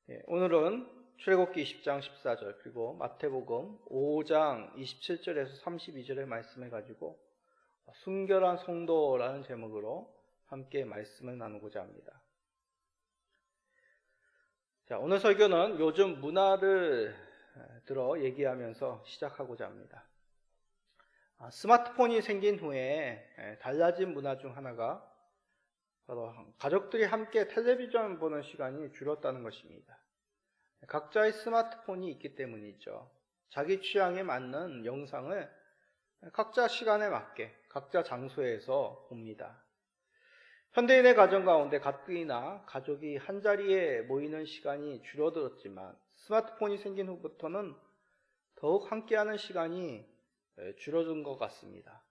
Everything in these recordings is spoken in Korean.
오늘은 출애굽기 20장 14절 그리고 마태복음 5장 27절에서 32절의 말씀을 가지고 순결한 성도라는 제목으로 함께 말씀을 나누고자 합니다. 자, 오늘 설교는 요즘 문화를 들어 얘기하면서 시작하고자 합니다. 스마트폰이 생긴 후에 달라진 문화 중 하나가 바로 가족들이 함께 텔레비전 보는 시간이 줄었다는 것입니다. 각자의 스마트폰이 있기 때문이죠. 자기 취향에 맞는 영상을 각자 시간에 맞게 각자 장소에서 봅니다. 현대인의 가정 가운데 가뜩이나 가족이 한자리에 모이는 시간이 줄어들었지만 스마트폰이 생긴 후부터는 더욱 함께하는 시간이 줄어든 것 같습니다.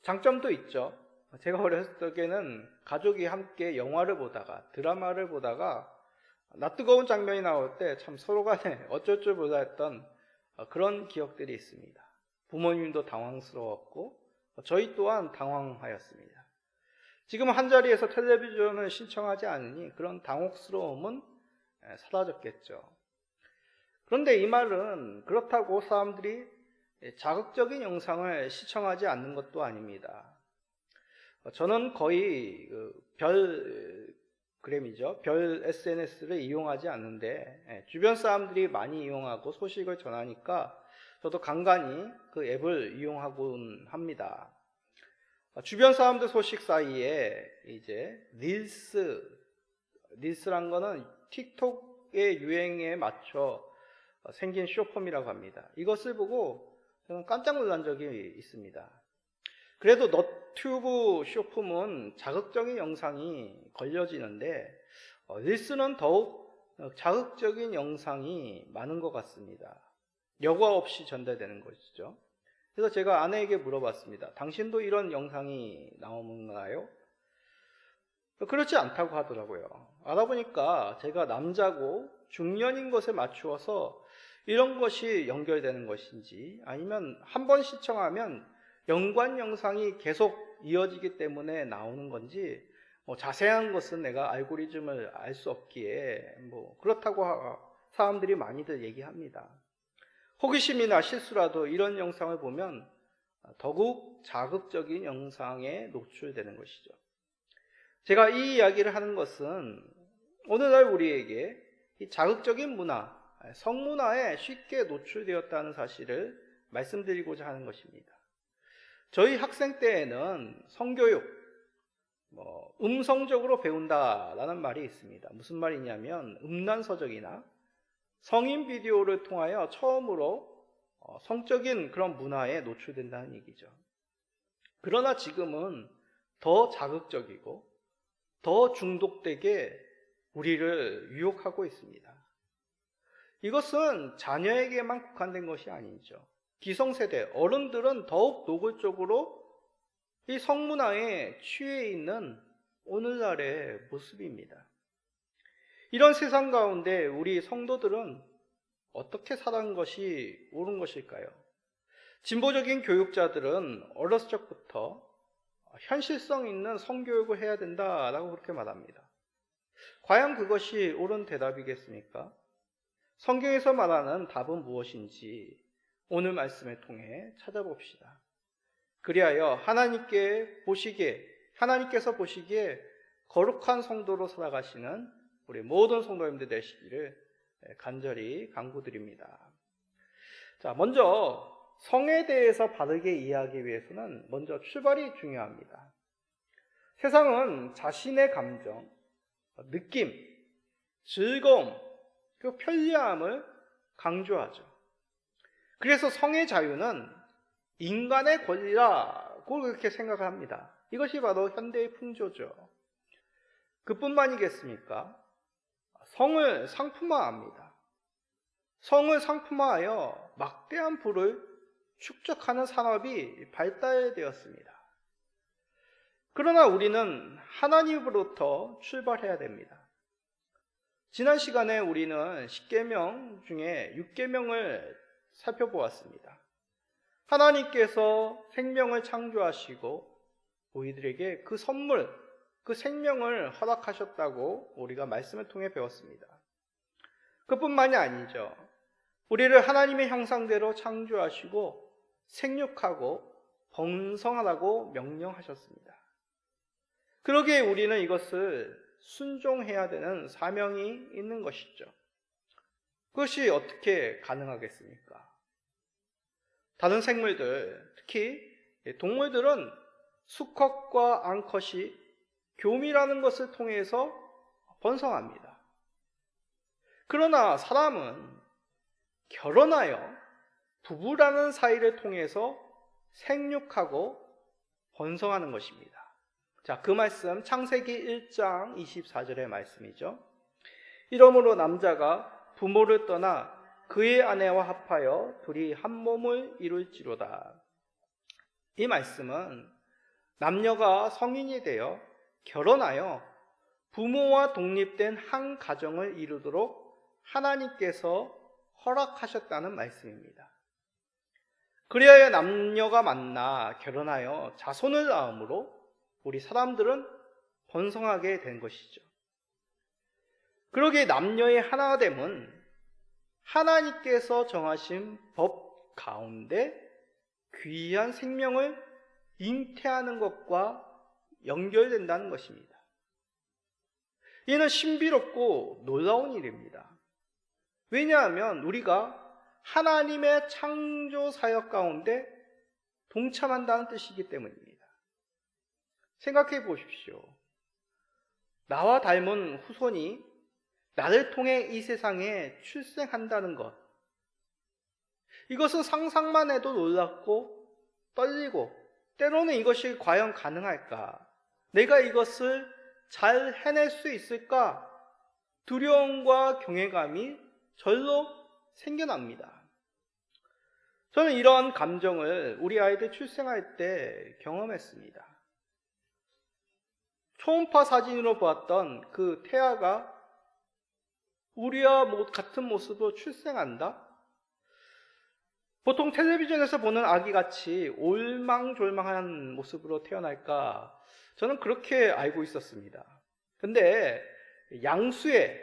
장점도 있죠. 제가 어렸을 적에는 가족이 함께 영화를 보다가 드라마를 보다가 낯뜨거운 장면이 나올 때 참 서로 간에 어쩔 줄 몰라 했던 그런 기억들이 있습니다. 부모님도 당황스러웠고 저희 또한 당황하였습니다. 지금 한자리에서 텔레비전을 신청하지 않으니 그런 당혹스러움은 사라졌겠죠. 그런데 이 말은 그렇다고 사람들이 자극적인 영상을 시청하지 않는 것도 아닙니다. 저는 거의 별 SNS를 이용하지 않는데 주변 사람들이 많이 이용하고 소식을 전하니까 저도 간간히 그 앱을 이용하곤 합니다. 주변 사람들 소식 사이에 이제 릴스란 거는 틱톡의 유행에 맞춰 생긴 숏폼이라고 합니다. 이것을 보고 저는 깜짝 놀란 적이 있습니다. 그래도 너튜브 숏폼은 자극적인 영상이 걸려지는데 릴스는 더욱 자극적인 영상이 많은 것 같습니다. 여과 없이 전달되는 것이죠. 그래서 제가 아내에게 물어봤습니다. 당신도 이런 영상이 나오나요? 그렇지 않다고 하더라고요. 알아보니까 제가 남자고 중년인 것에 맞추어서 이런 것이 연결되는 것인지 아니면 한 번 시청하면 연관 영상이 계속 이어지기 때문에 나오는 건지 자세한 것은 내가 알고리즘을 알 수 없기에 그렇다고 사람들이 많이들 얘기합니다. 호기심이나 실수라도 이런 영상을 보면 더욱 자극적인 영상에 노출되는 것이죠. 제가 이 이야기를 하는 것은 오늘날 우리에게 이 자극적인 문화, 성문화에 쉽게 노출되었다는 사실을 말씀드리고자 하는 것입니다. 저희 학생 때에는 성교육, 음성적으로 배운다라는 말이 있습니다. 무슨 말이냐면 음란서적이나 성인 비디오를 통하여 처음으로 성적인 그런 문화에 노출된다는 얘기죠. 그러나 지금은 더 자극적이고 더 중독되게 우리를 유혹하고 있습니다. 이것은 자녀에게만 국한된 것이 아니죠. 기성세대, 어른들은 더욱 노골적으로 이 성문화에 취해 있는 오늘날의 모습입니다. 이런 세상 가운데 우리 성도들은 어떻게 살아가는 것이 옳은 것일까요? 진보적인 교육자들은 어렸을 적부터 현실성 있는 성교육을 해야 된다라고 그렇게 말합니다. 과연 그것이 옳은 대답이겠습니까? 성경에서 말하는 답은 무엇인지 오늘 말씀을 통해 찾아봅시다. 그리하여 하나님께서 보시기에 거룩한 성도로 살아가시는 우리 모든 성도님들 되시기를 간절히 간구드립니다. 자, 먼저 성에 대해서 바르게 이해하기 위해서는 먼저 출발이 중요합니다. 세상은 자신의 감정, 느낌, 즐거움, 그 편리함을 강조하죠. 그래서 성의 자유는 인간의 권리라고 그렇게 생각을 합니다. 이것이 바로 현대의 풍조죠. 그뿐만이겠습니까? 성을 상품화합니다. 성을 상품화하여 막대한 부를 축적하는 산업이 발달되었습니다. 그러나 우리는 하나님으로부터 출발해야 됩니다. 지난 시간에 우리는 10계명 중에 6계명을 살펴보았습니다. 하나님께서 생명을 창조하시고 우리들에게 그 선물, 그 생명을 허락하셨다고 우리가 말씀을 통해 배웠습니다. 그뿐만이 아니죠. 우리를 하나님의 형상대로 창조하시고 생육하고 번성하라고 명령하셨습니다. 그러기에 우리는 이것을 순종해야 되는 사명이 있는 것이죠. 그것이 어떻게 가능하겠습니까? 다른 생물들, 특히 동물들은 수컷과 암컷이 교미라는 것을 통해서 번성합니다. 그러나 사람은 결혼하여 부부라는 사이를 통해서 생육하고 번성하는 것입니다. 자, 그 말씀 창세기 1장 24절의 말씀이죠. 이러므로 남자가 부모를 떠나 그의 아내와 합하여 둘이 한 몸을 이룰지로다. 이 말씀은 남녀가 성인이 되어 결혼하여 부모와 독립된 한 가정을 이루도록 하나님께서 허락하셨다는 말씀입니다. 그리하여 남녀가 만나 결혼하여 자손을 낳음으로 우리 사람들은 번성하게 된 것이죠. 그러기에 남녀의 하나됨은 하나님께서 정하신 법 가운데 귀한 생명을 잉태하는 것과 연결된다는 것입니다. 이는 신비롭고 놀라운 일입니다. 왜냐하면 우리가 하나님의 창조 사역 가운데 동참한다는 뜻이기 때문입니다. 생각해 보십시오. 나와 닮은 후손이 나를 통해 이 세상에 출생한다는 것. 이것은 상상만 해도 놀랍고 떨리고 때로는 이것이 과연 가능할까? 내가 이것을 잘 해낼 수 있을까? 두려움과 경외감이 절로 생겨납니다. 저는 이러한 감정을 우리 아이들 출생할 때 경험했습니다. 초음파 사진으로 보았던 그 태아가 우리와 같은 모습으로 출생한다? 보통 텔레비전에서 보는 아기같이 올망졸망한 모습으로 태어날까? 저는 그렇게 알고 있었습니다. 근데 양수의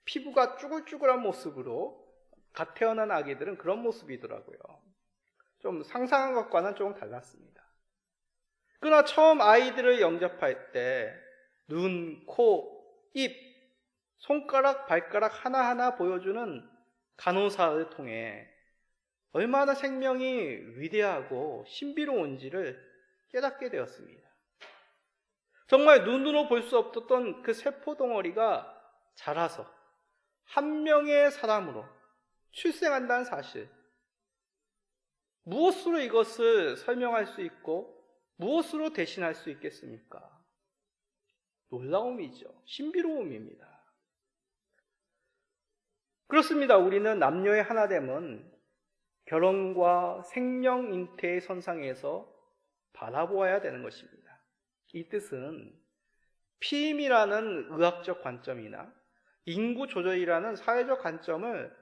피부가 쭈글쭈글한 모습으로 갓 태어난 아기들은 그런 모습이더라고요. 좀 상상한 것과는 조금 달랐습니다. 그러나 처음 아이들을 영접할 때 눈, 코, 입, 손가락, 발가락 하나하나 보여주는 간호사를 통해 얼마나 생명이 위대하고 신비로운지를 깨닫게 되었습니다. 정말 눈으로 볼 수 없었던 그 세포 덩어리가 자라서 한 명의 사람으로 출생한다는 사실. 무엇으로 이것을 설명할 수 있고 무엇으로 대신할 수 있겠습니까? 놀라움이죠. 신비로움입니다. 그렇습니다. 우리는 남녀의 하나됨은 결혼과 생명 잉태의 선상에서 바라보아야 되는 것입니다. 이 뜻은 피임이라는 의학적 관점이나 인구 조절이라는 사회적 관점을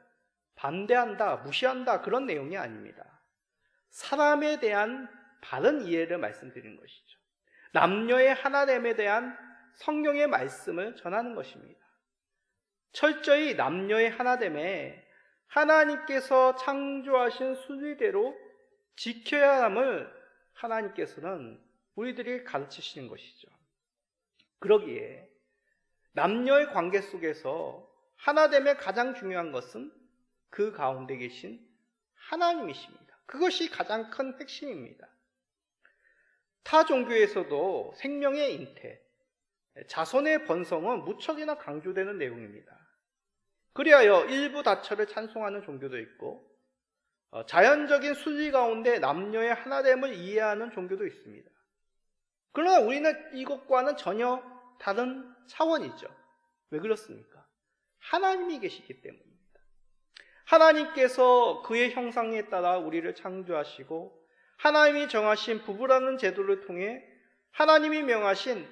반대한다, 무시한다 그런 내용이 아닙니다. 사람에 대한 바른 이해를 말씀드리는 것이죠. 남녀의 하나됨에 대한 성경의 말씀을 전하는 것입니다. 철저히 남녀의 하나됨에 하나님께서 창조하신 순리대로 지켜야 함을 하나님께서는 우리들에게 가르치시는 것이죠. 그러기에 남녀의 관계 속에서 하나됨의 가장 중요한 것은 그 가운데 계신 하나님이십니다. 그것이 가장 큰 핵심입니다. 타 종교에서도 생명의 잉태, 자손의 번성은 무척이나 강조되는 내용입니다. 그리하여 일부 다처를 찬송하는 종교도 있고 자연적인 순리 가운데 남녀의 하나됨을 이해하는 종교도 있습니다. 그러나 우리는 이것과는 전혀 다른 차원이죠. 왜 그렇습니까? 하나님이 계시기 때문입니다. 하나님께서 그의 형상에 따라 우리를 창조하시고 하나님이 정하신 부부라는 제도를 통해 하나님이 명하신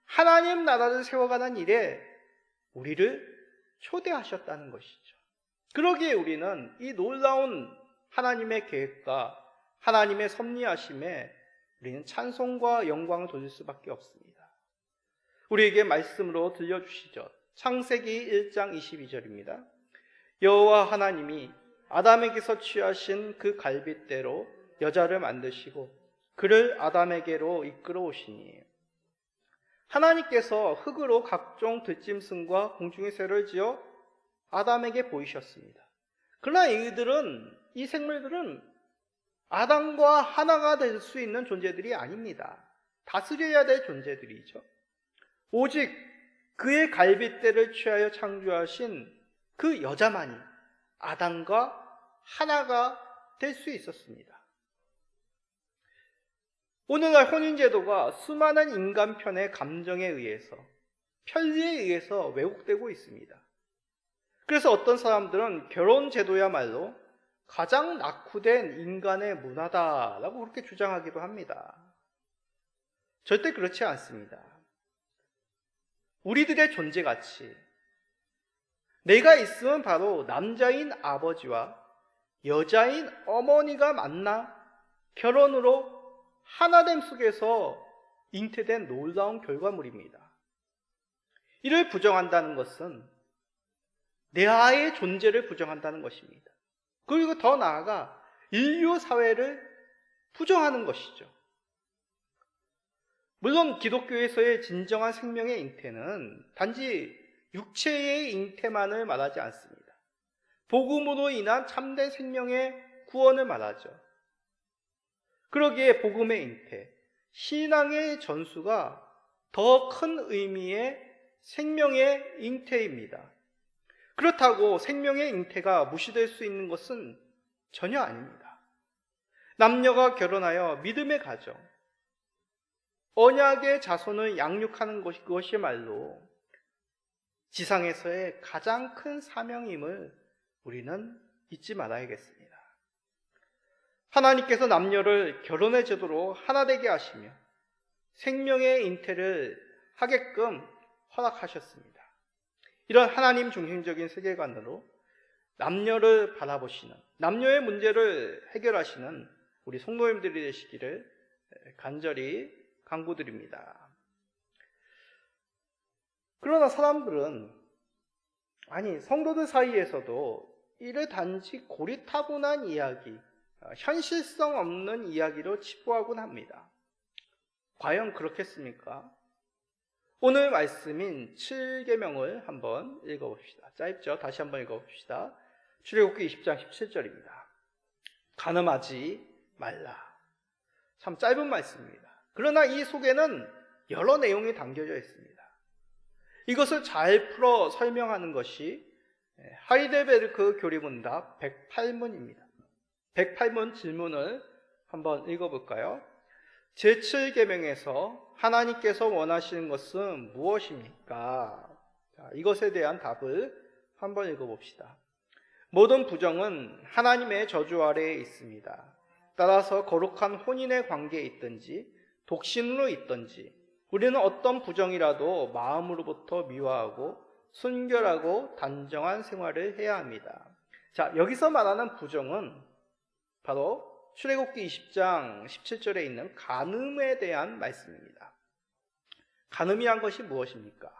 하나님 나라를 세워가는 일에 우리를 초대하셨다는 것이죠. 그러기에 우리는 이 놀라운 하나님의 계획과 하나님의 섭리하심에 우리는 찬송과 영광을 돌릴 수밖에 없습니다. 우리에게 말씀으로 들려주시죠. 창세기 1장 22절입니다. 여호와 하나님이 아담에게서 취하신 그 갈빗대로 여자를 만드시고 그를 아담에게로 이끌어 오시니, 하나님께서 흙으로 각종 들짐승과 공중의 새를 지어 아담에게 보이셨습니다. 그러나 이 생물들은 아담과 하나가 될 수 있는 존재들이 아닙니다. 다스려야 될 존재들이죠. 오직 그의 갈빗대를 취하여 창조하신 그 여자만이 아담과 하나가 될 수 있었습니다. 오늘날 혼인제도가 수많은 인간 편의 감정에 의해서, 편리에 의해서 왜곡되고 있습니다. 그래서 어떤 사람들은 결혼제도야말로 가장 낙후된 인간의 문화다라고 그렇게 주장하기도 합니다. 절대 그렇지 않습니다. 우리들의 존재 가치, 내가 있으면 바로 남자인 아버지와 여자인 어머니가 만나 결혼으로 하나됨 속에서 잉태된 놀라운 결과물입니다. 이를 부정한다는 것은 내 아이의 존재를 부정한다는 것입니다. 그리고 더 나아가 인류 사회를 부정하는 것이죠. 물론 기독교에서의 진정한 생명의 잉태는 단지 육체의 잉태만을 말하지 않습니다. 복음으로 인한 참된 생명의 구원을 말하죠. 그러기에 복음의 잉태, 신앙의 전수가 더 큰 의미의 생명의 잉태입니다. 그렇다고 생명의 잉태가 무시될 수 있는 것은 전혀 아닙니다. 남녀가 결혼하여 믿음의 가정, 언약의 자손을 양육하는 것이야말로 지상에서의 가장 큰 사명임을 우리는 잊지 말아야겠습니다. 하나님께서 남녀를 결혼의 제도로 하나 되게 하시며 생명의 잉태를 하게끔 허락하셨습니다. 이런 하나님 중심적인 세계관으로 남녀를 바라보시는, 남녀의 문제를 해결하시는 우리 성도님들이 되시기를 간절히 간구드립니다. 그러나 사람들은, 성도들 사이에서도 이를 단지 고리타분한 이야기, 현실성 없는 이야기로 치부하곤 합니다. 과연 그렇겠습니까? 오늘 말씀인 7계명을 한번 읽어봅시다. 짧죠? 다시 한번 읽어봅시다. 출애굽기 20장 17절입니다. 간음하지 말라. 참 짧은 말씀입니다. 그러나 이 속에는 여러 내용이 담겨져 있습니다. 이것을 잘 풀어 설명하는 것이 하이델베르크 교리문답 108문입니다. 108문 질문을 한번 읽어볼까요? 제7계명에서 하나님께서 원하시는 것은 무엇입니까? 자, 이것에 대한 답을 한번 읽어봅시다. 모든 부정은 하나님의 저주 아래에 있습니다. 따라서 거룩한 혼인의 관계에 있든지 독신으로 있든지 우리는 어떤 부정이라도 마음으로부터 미워하고 순결하고 단정한 생활을 해야 합니다. 자, 여기서 말하는 부정은 바로 출애굽기 20장 17절에 있는 간음에 대한 말씀입니다. 간음이란 것이 무엇입니까?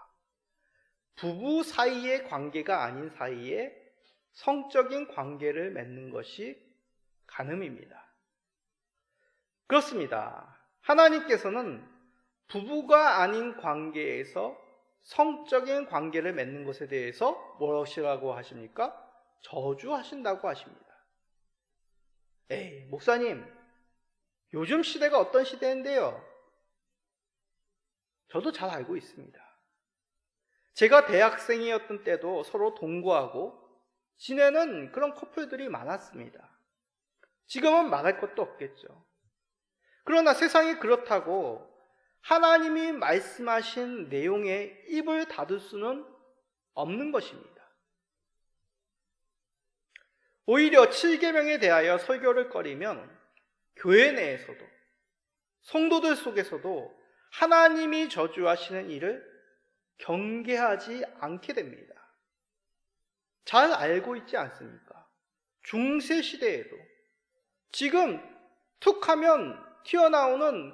부부 사이의 관계가 아닌 사이에 성적인 관계를 맺는 것이 간음입니다. 그렇습니다. 하나님께서는 부부가 아닌 관계에서 성적인 관계를 맺는 것에 대해서 무엇이라고 하십니까? 저주하신다고 하십니다. 에이, 목사님, 요즘 시대가 어떤 시대인데요? 저도 잘 알고 있습니다. 제가 대학생이었던 때도 서로 동거하고 지내는 그런 커플들이 많았습니다. 지금은 말할 것도 없겠죠. 그러나 세상이 그렇다고 하나님이 말씀하신 내용에 입을 닫을 수는 없는 것입니다. 오히려 7계명에 대하여 설교를 꺼리면 교회 내에서도 성도들 속에서도 하나님이 저주하시는 일을 경계하지 않게 됩니다. 잘 알고 있지 않습니까? 중세 시대에도 지금 툭 하면 튀어나오는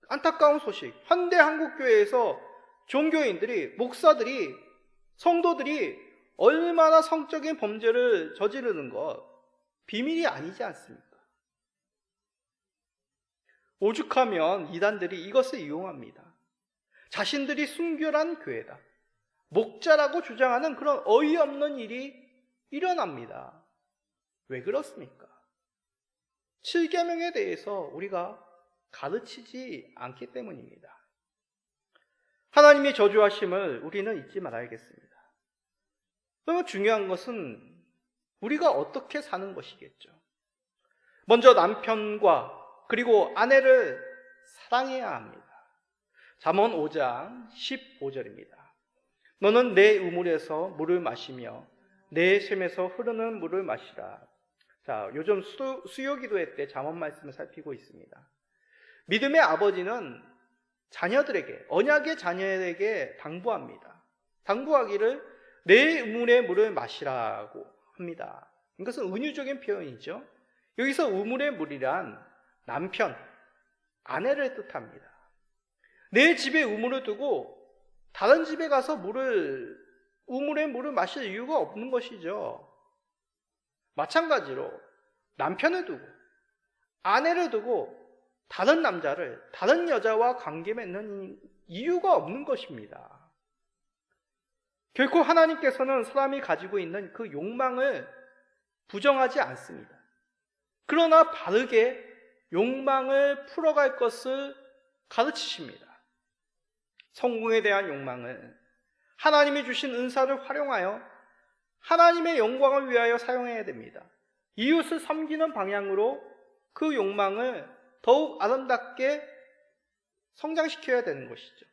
안타까운 소식, 현대 한국교회에서 종교인들이, 목사들이, 성도들이 얼마나 성적인 범죄를 저지르는 것 비밀이 아니지 않습니까? 오죽하면 이단들이 이것을 이용합니다. 자신들이 순결한 교회다, 목자라고 주장하는 그런 어이없는 일이 일어납니다. 왜 그렇습니까? 7계명에 대해서 우리가 가르치지 않기 때문입니다. 하나님의 저주하심을 우리는 잊지 말아야겠습니다. 그러면 중요한 것은 우리가 어떻게 사는 것이겠죠. 먼저 남편과 그리고 아내를 사랑해야 합니다. 잠언 5장 15절입니다. 너는 내 우물에서 물을 마시며 내 샘에서 흐르는 물을 마시라. 자, 요즘 수요 기도회 때 잠언 말씀을 살피고 있습니다. 믿음의 아버지는 자녀들에게, 언약의 자녀에게 당부합니다. 당부하기를 내 우물의 물을 마시라고 합니다. 이것은 은유적인 표현이죠. 여기서 우물의 물이란 남편, 아내를 뜻합니다. 내 집에 우물을 두고 다른 집에 가서 우물의 물을 마실 이유가 없는 것이죠. 마찬가지로 남편을 두고 아내를 두고 다른 남자를, 다른 여자와 관계 맺는 이유가 없는 것입니다. 결코 하나님께서는 사람이 가지고 있는 그 욕망을 부정하지 않습니다. 그러나 바르게 욕망을 풀어갈 것을 가르치십니다. 성공에 대한 욕망을 하나님이 주신 은사를 활용하여 하나님의 영광을 위하여 사용해야 됩니다. 이웃을 섬기는 방향으로 그 욕망을 더욱 아름답게 성장시켜야 되는 것이죠.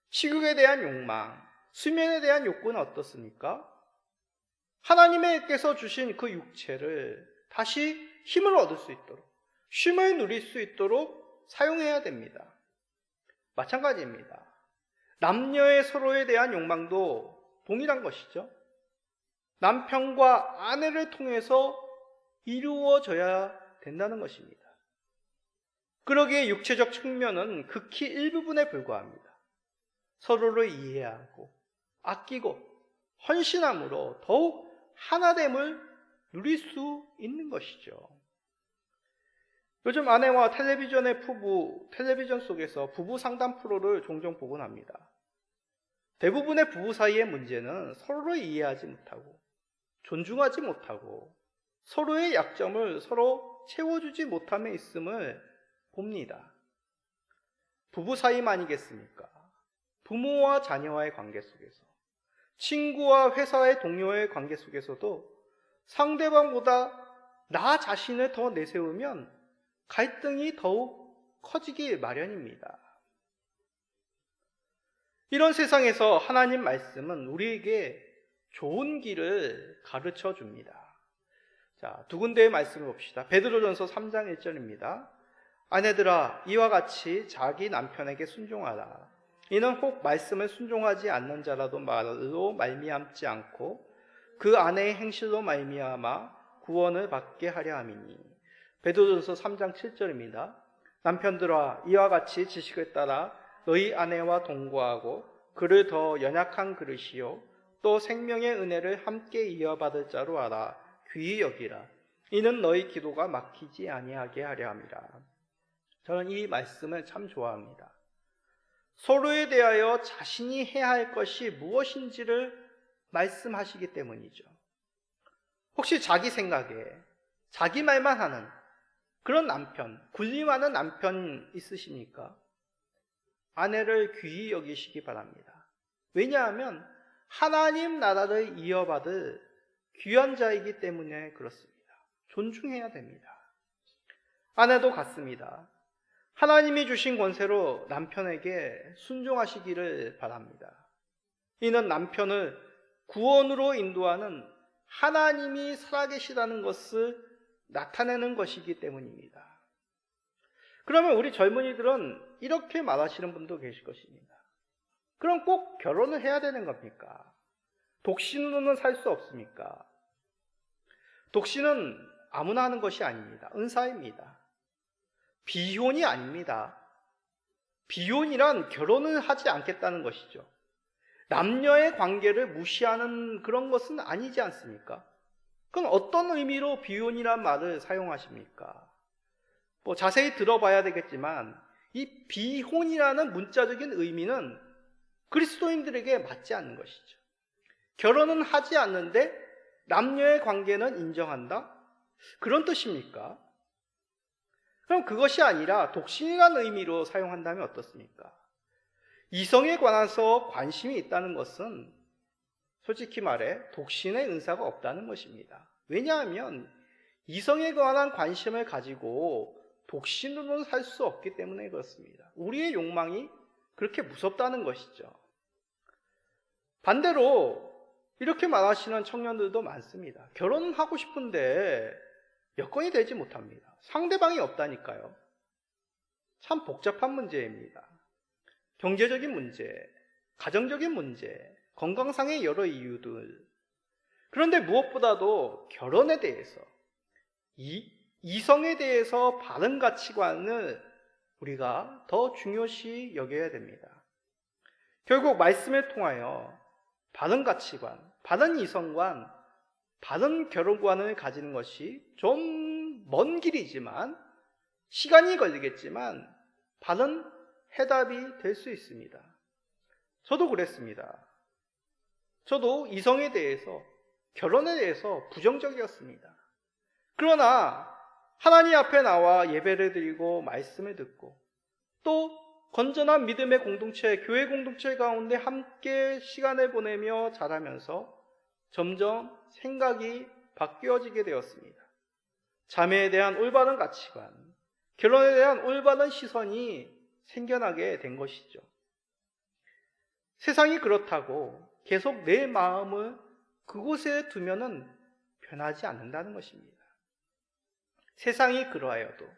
식욕에 대한 욕망, 수면에 대한 욕구는 어떻습니까? 하나님께서 주신 그 육체를 다시 힘을 얻을 수 있도록, 쉼을 누릴 수 있도록 사용해야 됩니다. 마찬가지입니다. 남녀의 서로에 대한 욕망도 동일한 것이죠. 남편과 아내를 통해서 이루어져야 된다는 것입니다. 그러기에 육체적 측면은 극히 일부분에 불과합니다. 서로를 이해하고 아끼고 헌신함으로 더욱 하나됨을 누릴 수 있는 것이죠. 요즘 아내와 텔레비전 속에서 부부 상담 프로를 종종 보곤 합니다. 대부분의 부부 사이의 문제는 서로를 이해하지 못하고 존중하지 못하고 서로의 약점을 서로 채워주지 못함에 있음을 봅니다. 부부 사이만이겠습니까? 부모와 자녀와의 관계 속에서, 친구와 회사의 동료의 관계 속에서도 상대방보다 나 자신을 더 내세우면 갈등이 더욱 커지기 마련입니다. 이런 세상에서 하나님 말씀은 우리에게 좋은 길을 가르쳐 줍니다. 자, 두 군데의 말씀을 봅시다. 베드로전서 3장 1절입니다. 아내들아, 이와 같이 자기 남편에게 순종하라. 이는 혹 말씀을 순종하지 않는 자라도 말로 말미암지 않고 그 아내의 행실로 말미암아 구원을 받게 하려 함이니. 베드로전서 3장 7절입니다. 남편들아, 이와 같이 지식을 따라 너희 아내와 동거하고 그를 더 연약한 그릇이요 또 생명의 은혜를 함께 이어받을 자로 알아 귀히 여기라. 이는 너희 기도가 막히지 아니하게 하려 함이라. 저는 이 말씀을 참 좋아합니다. 서로에 대하여 자신이 해야 할 것이 무엇인지를 말씀하시기 때문이죠. 혹시 자기 생각에 자기 말만 하는 그런 남편, 군림하는 남편 있으십니까? 아내를 귀히 여기시기 바랍니다. 왜냐하면 하나님 나라를 이어받을 귀한 자이기 때문에 그렇습니다. 존중해야 됩니다. 아내도 같습니다. 하나님이 주신 권세로 남편에게 순종하시기를 바랍니다. 이는 남편을 구원으로 인도하는 하나님이 살아계시다는 것을 나타내는 것이기 때문입니다. 그러면 우리 젊은이들은 이렇게 말하시는 분도 계실 것입니다. 그럼 꼭 결혼을 해야 되는 겁니까? 독신으로는 살 수 없습니까? 독신은 아무나 하는 것이 아닙니다. 은사입니다. 비혼이 아닙니다. 비혼이란 결혼을 하지 않겠다는 것이죠. 남녀의 관계를 무시하는 그런 것은 아니지 않습니까? 그럼 어떤 의미로 비혼이란 말을 사용하십니까? 자세히 들어봐야 되겠지만 이 비혼이라는 문자적인 의미는 그리스도인들에게 맞지 않는 것이죠. 결혼은 하지 않는데 남녀의 관계는 인정한다? 그런 뜻입니까? 그럼 그것이 아니라 독신이라는 의미로 사용한다면 어떻습니까? 이성에 관해서 관심이 있다는 것은 솔직히 말해 독신의 은사가 없다는 것입니다. 왜냐하면 이성에 관한 관심을 가지고 독신으로는 살 수 없기 때문에 그렇습니다. 우리의 욕망이 그렇게 무섭다는 것이죠. 반대로 이렇게 말하시는 청년들도 많습니다. 결혼하고 싶은데 여건이 되지 못합니다. 상대방이 없다니까요. 참 복잡한 문제입니다. 경제적인 문제, 가정적인 문제, 건강상의 여러 이유들. 그런데 무엇보다도 결혼에 대해서, 이성에 대해서 바른 가치관을 우리가 더 중요시 여겨야 됩니다. 결국 말씀을 통하여 바른 가치관, 바른 이성관, 바른 결혼관을 가지는 것이 좀 먼 길이지만 시간이 걸리겠지만 바른 해답이 될 수 있습니다. 저도 그랬습니다. 저도 이성에 대해서, 결혼에 대해서 부정적이었습니다. 그러나 하나님 앞에 나와 예배를 드리고 말씀을 듣고 또 건전한 믿음의 공동체, 교회 공동체 가운데 함께 시간을 보내며 자라면서 점점 생각이 바뀌어지게 되었습니다. 자매에 대한 올바른 가치관, 결혼에 대한 올바른 시선이 생겨나게 된 것이죠. 세상이 그렇다고 계속 내 마음을 그곳에 두면은 변하지 않는다는 것입니다. 세상이 그러하여도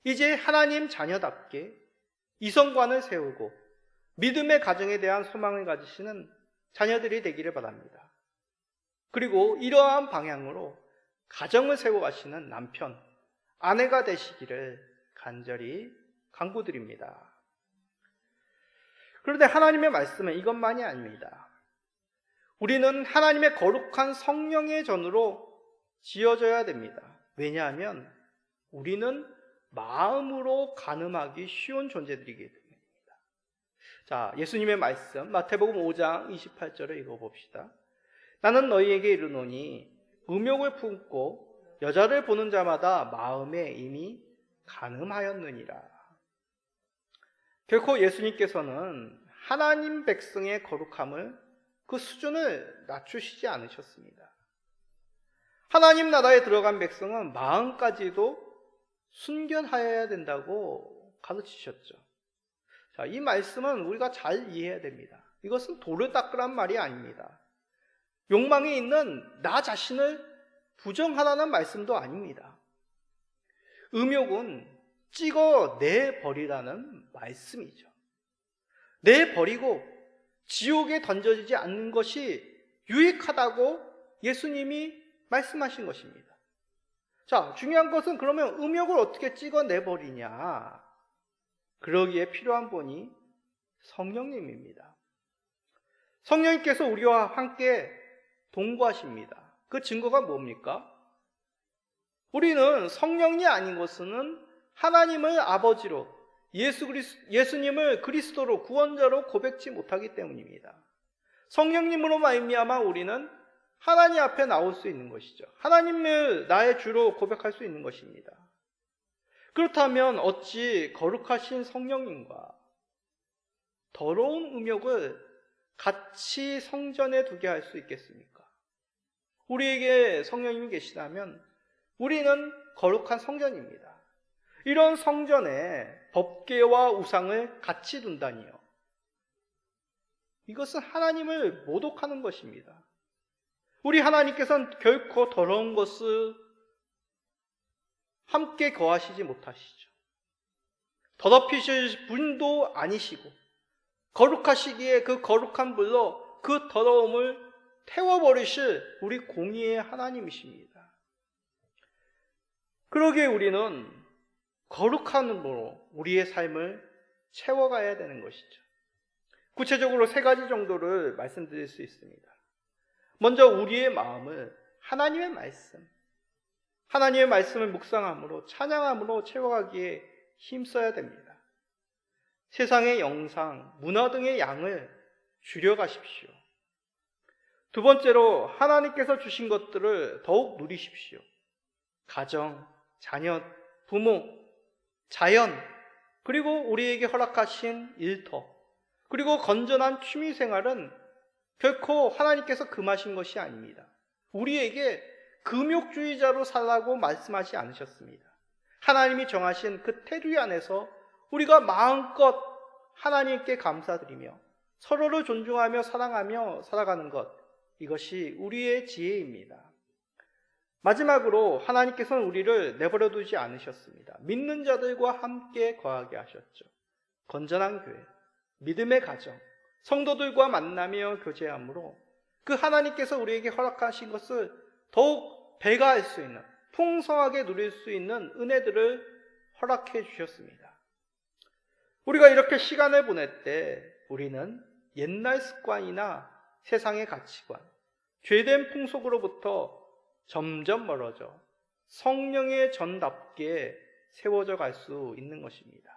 이제 하나님 자녀답게 이성관을 세우고 믿음의 가정에 대한 소망을 가지시는 자녀들이 되기를 바랍니다. 그리고 이러한 방향으로 가정을 세워가시는 남편, 아내가 되시기를 간절히 간구드립니다. 그런데 하나님의 말씀은 이것만이 아닙니다. 우리는 하나님의 거룩한 성령의 전으로 지어져야 됩니다. 왜냐하면 우리는 마음으로 간음하기 쉬운 존재들이기 때문입니다. 자, 예수님의 말씀 마태복음 5장 28절을 읽어봅시다. 나는 너희에게 이르노니 음욕을 품고 여자를 보는 자마다 마음에 이미 간음하였느니라. 결코 예수님께서는 하나님 백성의 거룩함을 그 수준을 낮추시지 않으셨습니다. 하나님 나라에 들어간 백성은 마음까지도 순결하여야 된다고 가르치셨죠. 자, 이 말씀은 우리가 잘 이해해야 됩니다. 이것은 돌을 닦으란 말이 아닙니다. 욕망이 있는 나 자신을 부정하라는 말씀도 아닙니다. 음욕은 찍어내버리라는 말씀이죠. 내버리고 지옥에 던져지지 않는 것이 유익하다고 예수님이 말씀하신 것입니다. 자, 중요한 것은 그러면 음욕을 어떻게 찍어내버리냐? 그러기에 필요한 분이 성령님입니다. 성령님께서 우리와 함께 동거하십니다. 그 증거가 뭡니까? 우리는 성령이 아닌 것은 하나님을 아버지로, 예수님을 그리스도로, 구원자로 고백지 못하기 때문입니다. 성령님으로 말미암아 우리는 하나님 앞에 나올 수 있는 것이죠. 하나님을 나의 주로 고백할 수 있는 것입니다. 그렇다면 어찌 거룩하신 성령님과 더러운 음욕을 같이 성전에 두게 할 수 있겠습니까? 우리에게 성령님이 계시다면 우리는 거룩한 성전입니다. 이런 성전에 법궤와 우상을 같이 둔다니요. 이것은 하나님을 모독하는 것입니다. 우리 하나님께서는 결코 더러운 것을 함께 거하시지 못하시죠. 더럽히실 분도 아니시고 거룩하시기에 그 거룩한 불로 그 더러움을 태워버리실 우리 공의의 하나님이십니다. 그러기에 우리는 거룩함으로 우리의 삶을 채워가야 되는 것이죠. 구체적으로 3가지 정도를 말씀드릴 수 있습니다. 먼저 우리의 마음을 하나님의 말씀을 묵상함으로 찬양함으로 채워가기에 힘써야 됩니다. 세상의 영상, 문화 등의 양을 줄여가십시오. 2번째로 하나님께서 주신 것들을 더욱 누리십시오. 가정, 자녀, 부모, 자연, 그리고 우리에게 허락하신 일터, 그리고 건전한 취미생활은 결코 하나님께서 금하신 것이 아닙니다. 우리에게 금욕주의자로 살라고 말씀하지 않으셨습니다. 하나님이 정하신 그 테두리 안에서 우리가 마음껏 하나님께 감사드리며 서로를 존중하며 사랑하며 살아가는 것, 이것이 우리의 지혜입니다. 마지막으로 하나님께서는 우리를 내버려 두지 않으셨습니다. 믿는 자들과 함께 거하게 하셨죠. 건전한 교회, 믿음의 가정, 성도들과 만나며 교제함으로 그 하나님께서 우리에게 허락하신 것을 더욱 배가할 수 있는, 풍성하게 누릴 수 있는 은혜들을 허락해 주셨습니다. 우리가 이렇게 시간을 보낼 때 우리는 옛날 습관이나 세상의 가치관, 죄된 풍속으로부터 점점 멀어져 성령의 전답게 세워져 갈 수 있는 것입니다.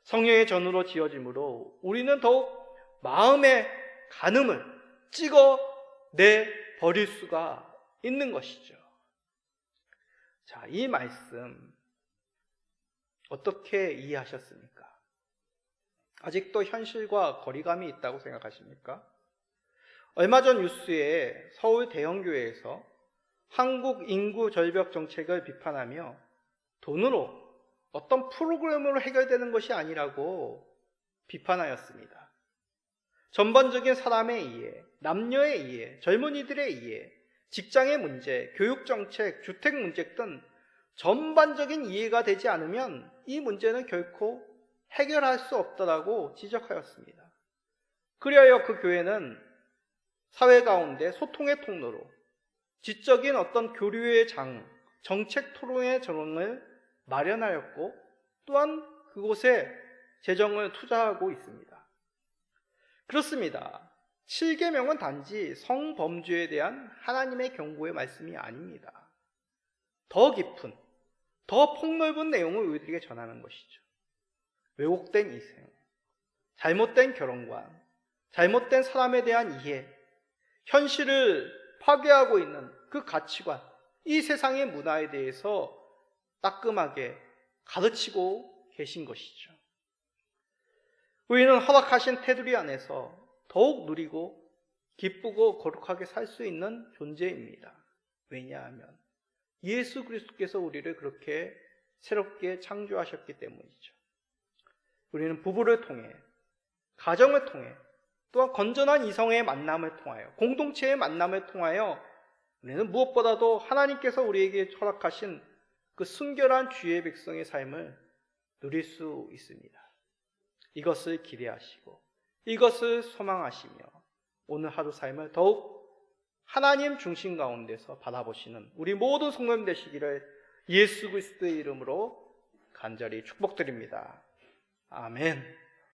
성령의 전으로 지어짐으로 우리는 더욱 마음의 간음을 찍어내 버릴 수가 있는 것이죠. 자, 이 말씀 어떻게 이해하셨습니까? 아직도 현실과 거리감이 있다고 생각하십니까? 얼마 전 뉴스에 서울 대형교회에서 한국 인구 절벽 정책을 비판하며 돈으로 어떤 프로그램으로 해결되는 것이 아니라고 비판하였습니다. 전반적인 사람의 이해, 남녀의 이해, 젊은이들의 이해, 직장의 문제, 교육정책, 주택 문제 등 전반적인 이해가 되지 않으면 이 문제는 결코 해결할 수 없다라고 지적하였습니다. 그리하여 그 교회는 사회 가운데 소통의 통로로 지적인 어떤 교류의 장, 정책 토론의 전원을 마련하였고 또한 그곳에 재정을 투자하고 있습니다. 그렇습니다. 7계명은 단지 성범죄에 대한 하나님의 경고의 말씀이 아닙니다. 더 깊은, 더 폭넓은 내용을 우리들에게 전하는 것이죠. 왜곡된 이생, 잘못된 결혼관, 잘못된 사람에 대한 이해, 현실을 파괴하고 있는 그 가치관, 이 세상의 문화에 대해서 따끔하게 가르치고 계신 것이죠. 우리는 허락하신 테두리 안에서 더욱 누리고 기쁘고 거룩하게 살 수 있는 존재입니다. 왜냐하면 예수 그리스도께서 우리를 그렇게 새롭게 창조하셨기 때문이죠. 우리는 부부를 통해, 가정을 통해, 또한 건전한 이성의 만남을 통하여, 공동체의 만남을 통하여 우리는 무엇보다도 하나님께서 우리에게 허락하신 그 순결한 주의 백성의 삶을 누릴 수 있습니다. 이것을 기대하시고 이것을 소망하시며 오늘 하루 삶을 더욱 하나님 중심 가운데서 바라보시는 우리 모든 성도님 되시기를 예수 그리스도의 이름으로 간절히 축복드립니다. 아멘.